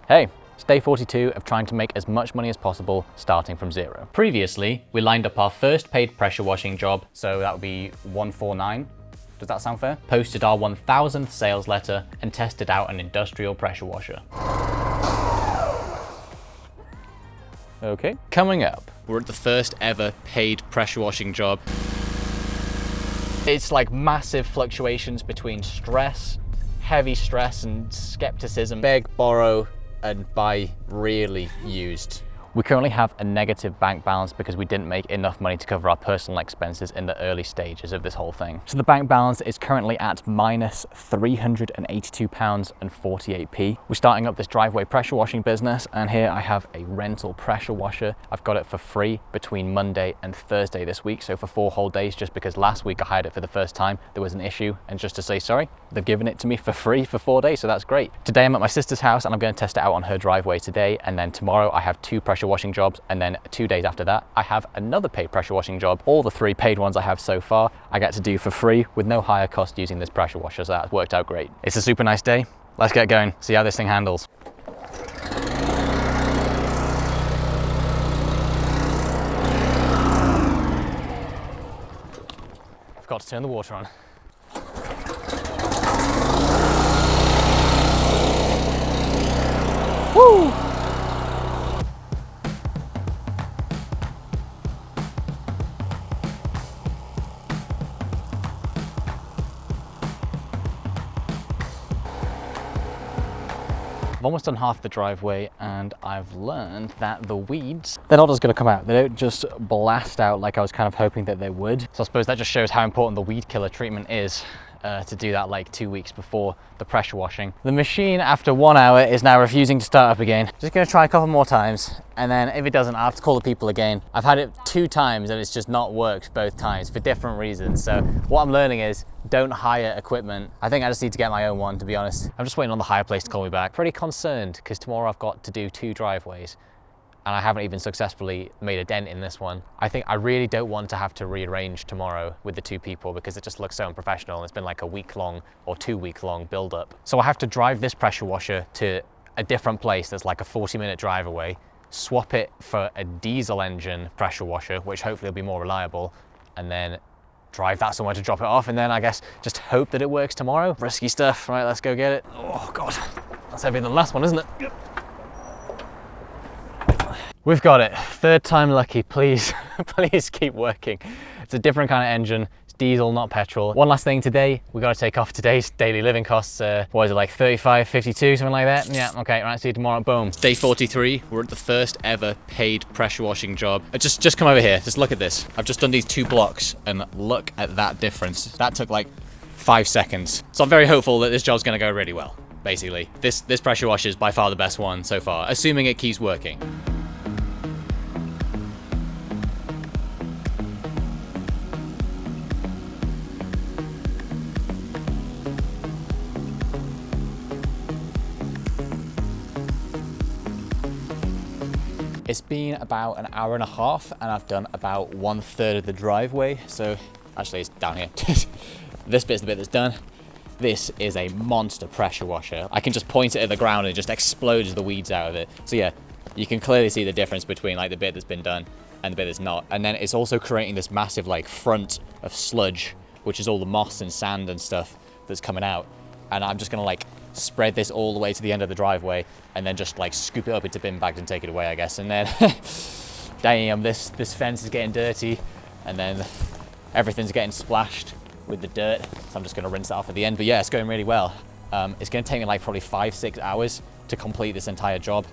Hey, it's day 42 of trying to make as much money as possible starting from zero. Previously, we lined up our first paid pressure washing job, so that would be 149. Does that sound fair? Posted our 1000th sales letter and tested out an industrial pressure washer. Okay. Coming up, we're at the first ever paid pressure washing job. It's like massive fluctuations between stress, heavy stress and skepticism. Beg, borrow, and buy really used. We currently have a negative bank balance because we didn't make enough money to cover our personal expenses in the early stages of this whole thing. So the bank balance is currently at minus £382.48. We're starting up this driveway pressure washing business, and here I have a rental pressure washer. I've got it for free between Monday and Thursday this week, so for 4 whole days, just because last week I hired it for the first time, there was an issue, and just to say sorry, they've given it to me for free for 4 days, so that's great. Today I'm at my sister's house and I'm going to test it out on her driveway today, and then tomorrow I have 2 pressure washing jobs, and then 2 days after that I have another paid pressure washing job. All the 3 paid ones I have so far I get to do for free with no higher cost using this pressure washer, so that's worked out great. It's a super nice day. Let's get going, see how this thing handles. Forgot to turn the water on. Woo! I've almost done half the driveway, and I've learned that the weeds, they're not just going to come out. They don't just blast out like I was kind of hoping that they would. So I suppose that just shows how important the weed killer treatment is. To do that like 2 weeks before the pressure washing. The machine after 1 hour is now refusing to start up again. Just gonna try a couple more times, and then if it doesn't, I have to call the people again. I've had it 2 times and it's just not worked both times for different reasons. So what I'm learning is don't hire equipment. I think I just need to get my own one, to be honest. I'm just waiting on the hire place to call me back. Pretty concerned because tomorrow I've got to do 2 driveways. And I haven't even successfully made a dent in this one. I think I really don't want to have to rearrange tomorrow with the 2 people because it just looks so unprofessional, and it's been like a week-long or 2-week-long build-up. So I have to drive this pressure washer to a different place that's like a 40-minute drive away, swap it for a diesel engine pressure washer, which hopefully will be more reliable, and then drive that somewhere to drop it off, and then I guess just hope that it works tomorrow. Risky stuff. Right, let's go get it. Oh God, that's heavier than the last one, isn't it? We've got it. 3rd time lucky, please, please keep working. It's a different kind of engine. It's diesel, not petrol. One last thing today, we got to take off today's daily living costs. What is it, like 35, 52, something like that? Yeah, okay, right, see you tomorrow, boom. Day 43, we're at the first ever paid pressure washing job. Just come over here, just look at this. I've just done these 2 blocks and look at that difference. That took like 5 seconds. So I'm very hopeful that this job's gonna go really well, basically. This pressure washer is by far the best one so far, assuming it keeps working. It's been about an hour and a half, and I've done about 1/3 of the driveway. So actually it's down here. This bit's the bit that's done. This is a monster pressure washer. I can just point it at the ground and it just explodes the weeds out of it. So yeah, you can clearly see the difference between like the bit that's been done and the bit that's not. And then it's also creating this massive like front of sludge, which is all the moss and sand and stuff that's coming out. And I'm just gonna like spread this all the way to the end of the driveway and then just like scoop it up into bin bags and take it away, I guess. And then damn, this fence is getting dirty, and then everything's getting splashed with the dirt, so I'm just gonna rinse it off at the end. But yeah, it's going really well. It's gonna take me like probably 5-6 hours to complete this entire job.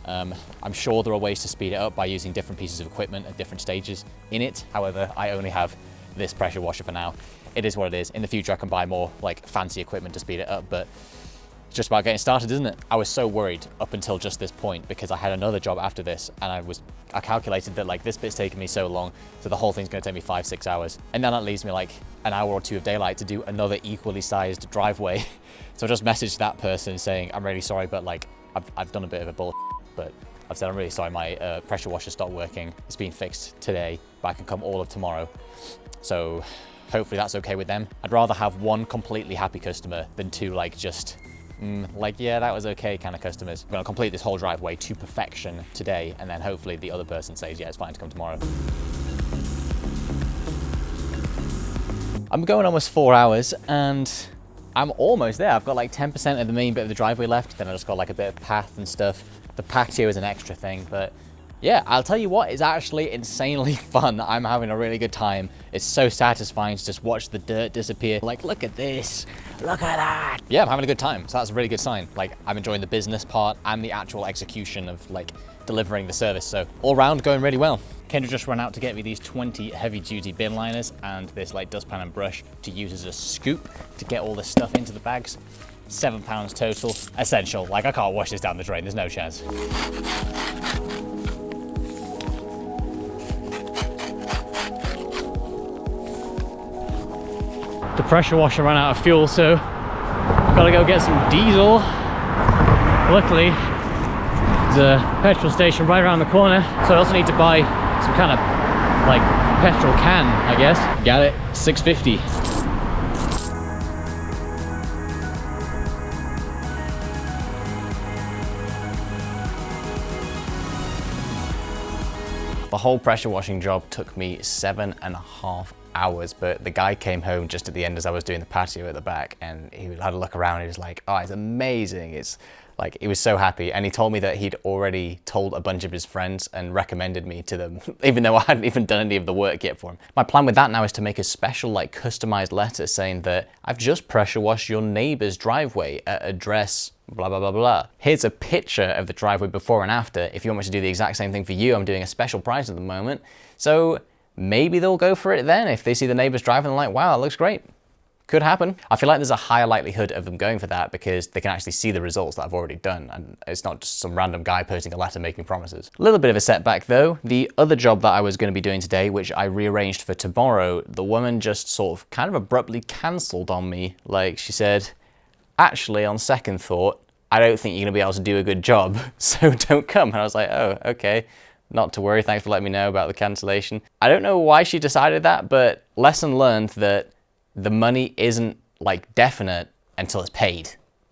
I'm sure there are ways to speed it up by using different pieces of equipment at different stages in it. However, I only have this pressure washer for now. It is what it is. In the future I can buy more like fancy equipment to speed it up, but it's just about getting started, isn't it? I was so worried up until just this point because I had another job after this, and I calculated that like this bit's taking me so long, so the whole thing's gonna take me 5-6 hours. And then that leaves me like an hour or 2 of daylight to do another equally sized driveway. So I just messaged that person saying, I'm really sorry, but like I've done a bit of a bullshit, but I've said I'm really sorry, my pressure washer stopped working. It's been fixed today, but I can come all of tomorrow. So hopefully that's okay with them. I'd rather have 1 completely happy customer than 2 like just like, yeah, that was okay kind of customers. I'm gonna complete this whole driveway to perfection today, and then hopefully the other person says, yeah, it's fine to come tomorrow. I'm going almost 4 hours, and I'm almost there. I've got like 10% of the main bit of the driveway left, then I just got like a bit of path and stuff. The patio is an extra thing, but yeah, I'll tell you what, it's actually insanely fun. I'm having a really good time. It's so satisfying to just watch the dirt disappear. Like, look at this, look at that. Yeah, I'm having a good time, so that's a really good sign. Like, I'm enjoying the business part and the actual execution of like delivering the service. So all round going really well. Kendra just ran out to get me these 20 heavy duty bin liners and this like dustpan and brush to use as a scoop to get all this stuff into the bags. £7 total, essential. Like, I can't wash this down the drain, there's no chance. The pressure washer ran out of fuel, so gotta go get some diesel. Luckily, there's a petrol station right around the corner, so I also need to buy some kind of like petrol can, I guess. Got it, $6.50. The whole pressure washing job took me 7.5 hours, but the guy came home just at the end as I was doing the patio at the back, and he had a look around and he was like, oh, it's amazing. It's like, he was so happy, and he told me that he'd already told a bunch of his friends and recommended me to them, even though I hadn't even done any of the work yet for him. My plan with that now is to make a special like customized letter saying that I've just pressure washed your neighbor's driveway at address blah, blah, blah, blah. Here's a picture of the driveway before and after. If you want me to do the exact same thing for you, I'm doing a special price at the moment. So maybe they'll go for it then. If they see the neighbors driving, they're like, wow, that looks great. Could happen. I feel like there's a higher likelihood of them going for that because they can actually see the results that I've already done, and it's not just some random guy posting a letter making promises. A little bit of a setback though. The other job that I was going to be doing today, which I rearranged for tomorrow, the woman just sort of kind of abruptly cancelled on me. Like, she said, actually, on second thought, I don't think you're going to be able to do a good job, so don't come. And I was like, oh, okay. Not to worry, thanks for letting me know about the cancellation. I don't know why she decided that, but lesson learned that the money isn't like definite until it's paid.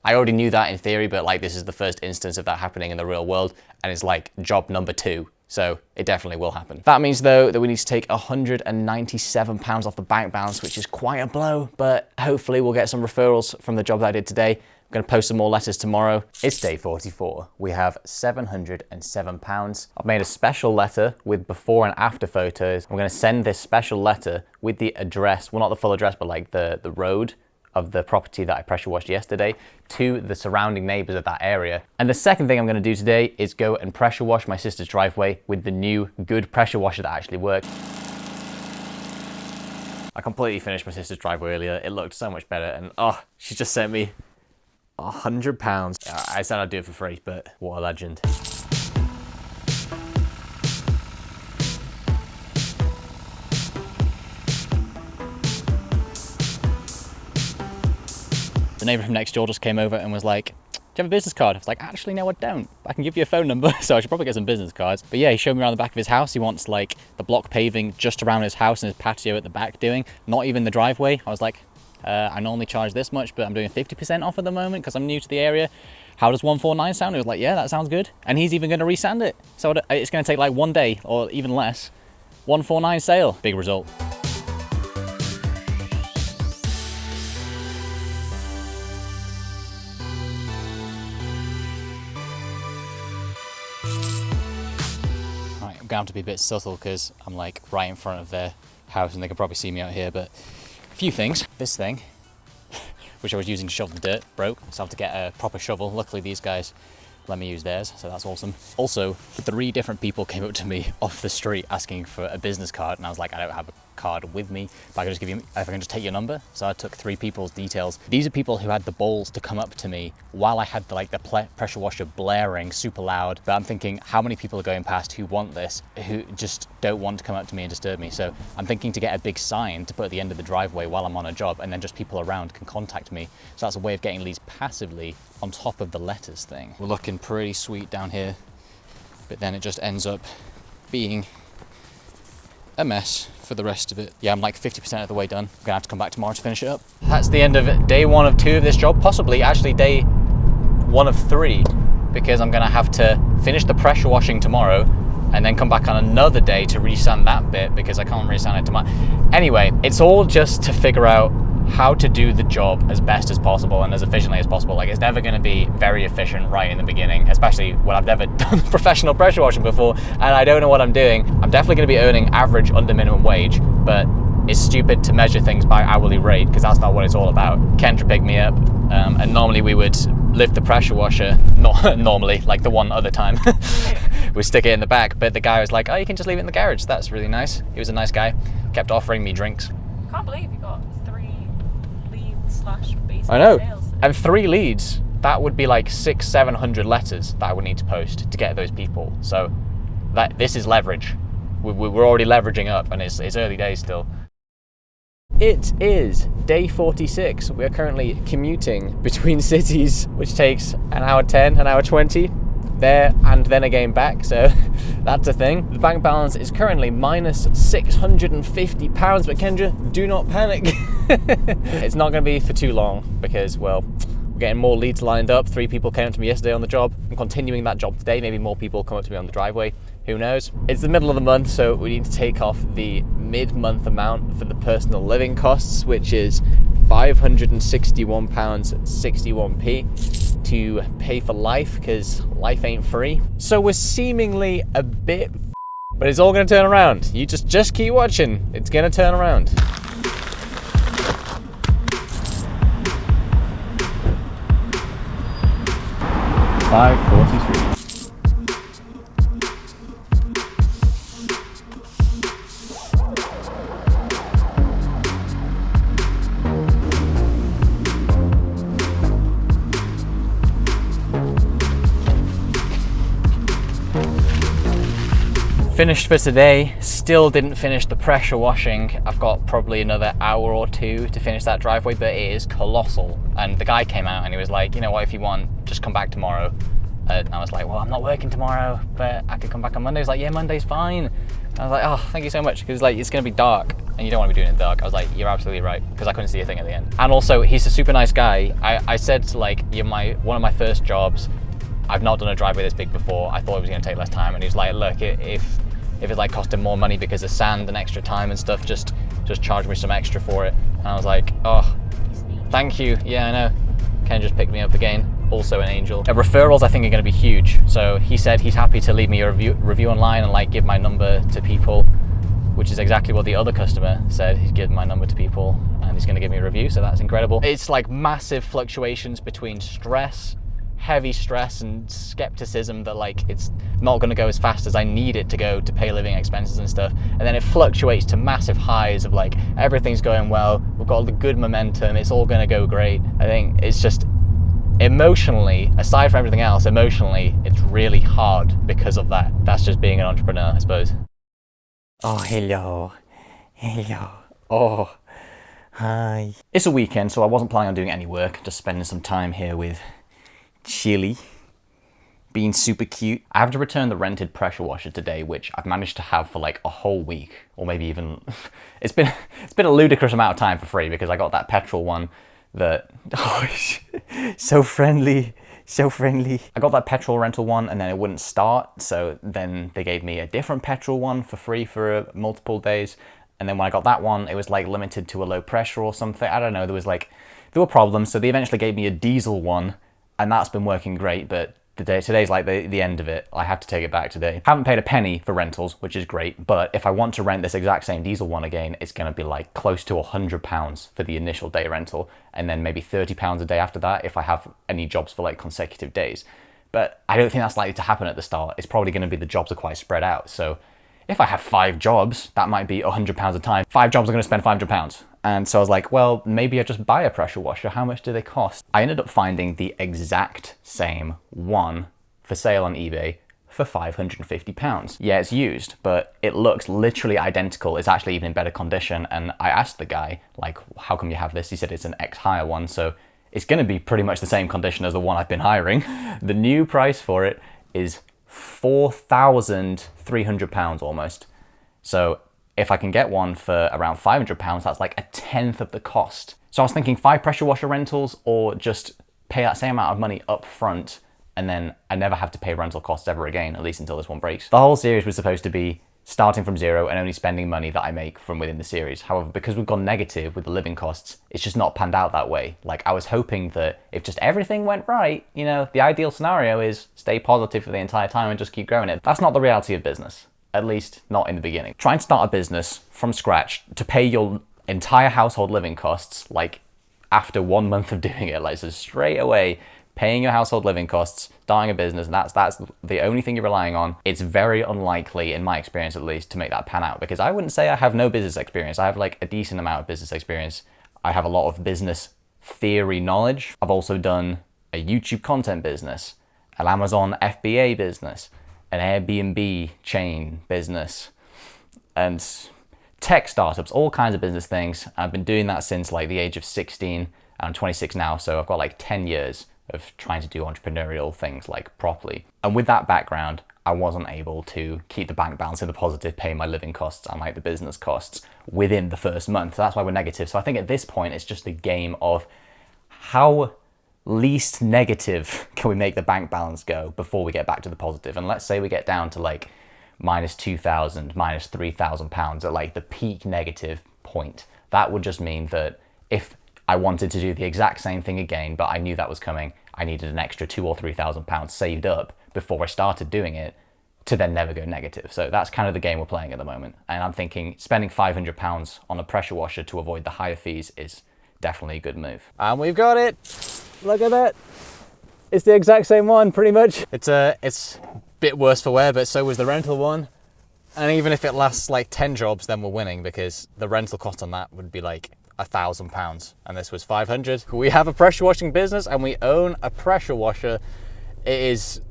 I already knew that in theory, but like this is the first instance of that happening in the real world, and it's like job number 2. So it definitely will happen. That means though that we need to take £197 off the bank balance, which is quite a blow, but hopefully we'll get some referrals from the job that I did today. I'm gonna post some more letters tomorrow. It's day 44. We have £707. I've made a special letter with before and after photos. I'm gonna send this special letter with the address, well, not the full address, but like the road of the property that I pressure washed yesterday to the surrounding neighbors of that area. And the second thing I'm gonna do today is go and pressure wash my sister's driveway with the new good pressure washer that actually works. I completely finished my sister's driveway earlier. It looked so much better, and oh, she just sent me £100. I said I'd do it for free, but what a legend. The neighbor from next door just came over and was like, do you have a business card? I was like, actually, no, I don't. I can give you a phone number, so I should probably get some business cards. But yeah, he showed me around the back of his house. He wants like the block paving just around his house and his patio at the back doing, not even the driveway. I was like, I normally charge this much, but I'm doing 50% off at the moment because I'm new to the area. How does 149 sound? He was like, yeah, that sounds good. And he's even going to resand it. So it's going to take like 1 day or even less. 149 sale. Big result. Right, I'm going to have to be a bit subtle because I'm like right in front of their house and they can probably see me out here, but a few things. This thing, which I was using to shovel the dirt, broke, so I have to get a proper shovel. Luckily these guys let me use theirs, so that's awesome. Also, 3 different people came up to me off the street asking for a business card, and I was like, I don't have a card with me, but I can just give you, if I can just take your number. So I took 3 people's details. These are people who had the balls to come up to me while I had the pressure washer blaring super loud. But I'm thinking, how many people are going past who want this, who just don't want to come up to me and disturb me? So I'm thinking to get a big sign to put at the end of the driveway while I'm on a job, and then just people around can contact me. So that's a way of getting leads passively on top of the letters thing. We're looking pretty sweet down here, but then it just ends up being a mess for the rest of it. Yeah, I'm like 50% of the way done. I'm gonna have to come back tomorrow to finish it up. That's the end of day 1 of 2 of this job, possibly actually day one of 3 because I'm gonna have to finish the pressure washing tomorrow and then come back on another day to resand that bit because I can't resand it tomorrow. Anyway, it's all just to figure out how to do the job as best as possible and as efficiently as possible. Like, it's never going to be very efficient right in the beginning, especially when I've never done professional pressure washing before and I don't know what I'm doing. I'm definitely going to be earning average under minimum wage, but it's stupid to measure things by hourly rate because that's not what it's all about. Kendra picked me up and normally we would lift the pressure washer, not normally, like the one other time, we stick it in the back, but the guy was like, oh, you can just leave it in the garage. That's really nice. He was a nice guy, kept offering me drinks. I can't believe you got 3 leads/basic I know, sales. and 3 leads, that would be like 600-700 letters that I would need to post to get those people. So this is leverage. We're already leveraging up and it's early days still. It is day 46. We are currently commuting between cities, which takes an hour 10, an hour 20, there and then again back, so that's a thing. The bank balance is currently minus £650, but Kendra, do not panic. It's not going to be for too long because, well, we're getting more leads lined up. 3 people came up to me yesterday on the job. I'm continuing that job today. Maybe more people come up to me on the driveway. Who knows? It's the middle of the month, so we need to take off the mid-month amount for the personal living costs, which is £561.61p to pay for life, because life ain't free. So we're seemingly a bit, but it's all going to turn around. You just keep watching. It's going to turn around. $5.43. Finished for today. Still didn't finish the pressure washing. I've got probably another hour or 2 to finish that driveway, but it is colossal. And the guy came out and he was like, you know what, if you want, just come back tomorrow. And I was like, well, I'm not working tomorrow, but I could come back on Monday. He was like, yeah, Monday's fine. And I was like, oh, thank you so much. Because like, it's gonna be dark and you don't want to be doing it in the dark. I was like, you're absolutely right, because I couldn't see a thing at the end. And also, he's a super nice guy. I said, like, you're one of my first jobs. I've not done a driveway this big before. I thought it was gonna take less time. And he was like, look, if it's like costing more money because of sand and extra time and stuff, just charge me some extra for it. And I was like, oh, thank you. Yeah, I know. Ken just picked me up again. Also an angel. Referrals I think are going to be huge. So he said he's happy to leave me a review online and like give my number to people, which is exactly what the other customer said. He's given my number to people and he's going to give me a review. So that's incredible. It's like massive fluctuations between stress, heavy stress and skepticism that like it's not going to go as fast as I need it to go to pay living expenses and stuff, and then it fluctuates to massive highs of like everything's going well, we've got all the good momentum, it's all going to go great. I think it's just emotionally, aside from everything else, emotionally it's really hard because of that. That's just being an entrepreneur, I suppose. Oh, hello. Oh, hi. It's a weekend, so I wasn't planning on doing any work, just spending some time here with Chili, being super cute. I have to return the rented pressure washer today, which I've managed to have for like a whole week, or maybe even it's been a ludicrous amount of time for free, because I got that petrol one that so friendly. I got that petrol rental one and then it wouldn't start, so then they gave me a different petrol one for free for multiple days, and then when I got that one it was like limited to a low pressure or something. I don't know, there were problems, so they eventually gave me a diesel one. And that's been working great, but today's like the end of it. I have to take it back today. Haven't paid a penny for rentals, which is great, but if I want to rent this exact same diesel one again, it's gonna be like close to £100 for the initial day rental, and then maybe £30 a day after that if I have any jobs for like consecutive days. But I don't think that's likely to happen at the start. It's probably gonna be the jobs are quite spread out. So if I have 5 jobs, that might be £100 a time. 5 jobs are gonna spend £500. And so I was like, well, maybe I just buy a pressure washer. How much do they cost? I ended up finding the exact same one for sale on eBay for £550. Yeah, it's used, but it looks literally identical. It's actually even in better condition. And I asked the guy, like, how come you have this? He said it's an ex-hire one, so it's gonna be pretty much the same condition as the one I've been hiring. The new price for it is £4,300 almost. So if I can get one for around £500, that's like a tenth of the cost. So I was thinking 5 pressure washer rentals or just pay that same amount of money up front, and then I never have to pay rental costs ever again, at least until this one breaks. The whole series was supposed to be starting from zero and only spending money that I make from within the series. However, because we've gone negative with the living costs, it's just not panned out that way. Like, I was hoping that if just everything went right, you know, the ideal scenario is stay positive for the entire time and just keep growing it. That's not the reality of business, at least not in the beginning. Trying to start a business from scratch to pay your entire household living costs, like after 1 month of doing it, like so straight away, paying your household living costs, starting a business, and that's the only thing you're relying on, it's very unlikely, in my experience at least, to make that pan out. Because I wouldn't say I have no business experience. I have like a decent amount of business experience. I have a lot of business theory knowledge. I've also done a YouTube content business, an Amazon FBA business, an Airbnb chain business, and tech startups, all kinds of business things. I've been doing that since like the age of 16. I'm 26 now, so I've got like 10 years of trying to do entrepreneurial things like properly. And with that background, I wasn't able to keep the bank balance in the positive, pay my living costs and like the business costs within the first month. So that's why we're negative. So I think at this point, it's just a game of how least negative can we make the bank balance go before we get back to the positive. And let's say we get down to like minus 2,000, minus 3,000 pounds at like the peak negative point. That would just mean that if I wanted to do the exact same thing again, but I knew that was coming, I needed an extra 2,000 or 3,000 pounds saved up before I started doing it to then never go negative. So that's kind of the game we're playing at the moment. And I'm thinking spending 500 pounds on a pressure washer to avoid the higher fees is definitely a good move. And we've got it. Look at that. It's the exact same one, pretty much. It's a bit worse for wear, but so was the rental one. And even if it lasts like 10 jobs, then we're winning, because the rental cost on that would be like £1,000 and this was 500. We have a pressure washing business and we own a pressure washer. It is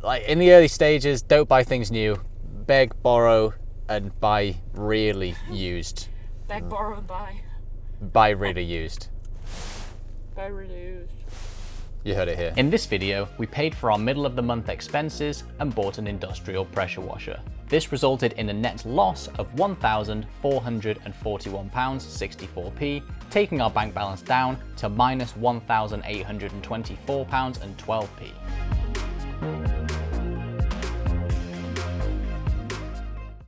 like in the early stages, don't buy things new, beg, borrow, and buy really used. Beg, borrow, and buy. Buy really used. Buy really used. You heard it here. In this video, we paid for our middle of the month expenses and bought an industrial pressure washer. This resulted in a net loss of £1,441.64p, taking our bank balance down to minus £1,824.12p.